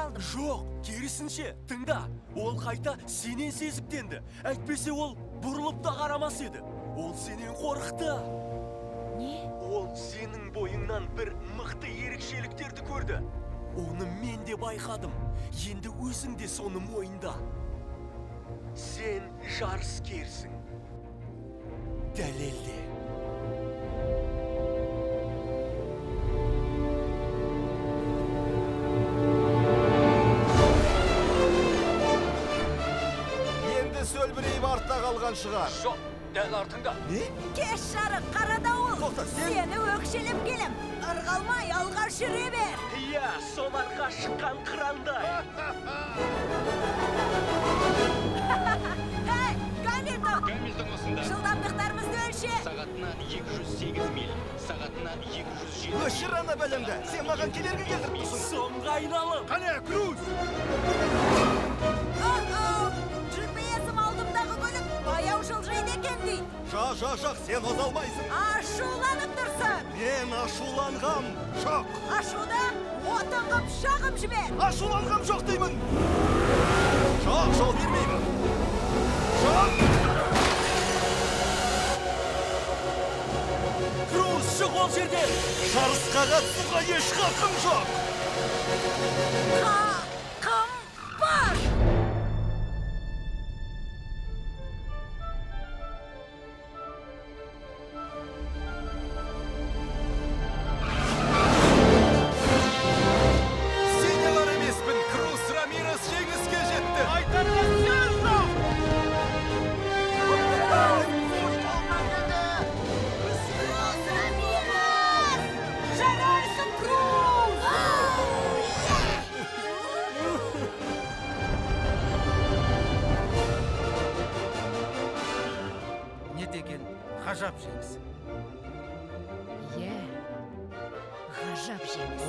қалдым. Жоқ, керісінше, тыңда. Ол қайта сенен сезіктенді. Әйтпесе ол бұрылып та қарамас еді. Ол сенен қорықты. Не? Ол сенің бойыңнан бір мықты ерекшеліктерді көрді. Оны мен де байқадым. Енді өзің де соны мойында. Сен жарыскерсің. Дәлелде. Енді сөлбірейіп артта қалған шығар. Жоқ, дәл артыңда. Не? Кеш жарық, қара дауыл. Тоқта, сен- Сені өкшелеп келем. Ырғалмай алға жүре бер. Иә, соларға шыққан қырандай. Хей, Гамильтон! Гамильтон осында. Жылдамдықтарымызды өлше. Сағатына 208 миль, сағатына 207. Өшір ана бәлемді. Сен маған келерге келдіріп тұрсың. Соңғы айналым. Қане, Круз! GPS-ім алдымдағы көлік баяу жылжиды екен дейді. Жақ, сен озалмайсың. Ашуланып тұрсың. Мен ашуланғам жоқ. Ашуда отынғып жағым жібер. Ашуланғам жоқ деймін. Жоқ, жол бермеймін. Жоқ! Круз, шық ол жерден. Жарысқа қатысуға еш хақым жоқ. Хақым бар. Сенелер емеспін, Круз Рамирес жеңіске жетті. Жарайсың, Круз! Не деген ғажап жеңіс. Иә, ғажап жеңіс.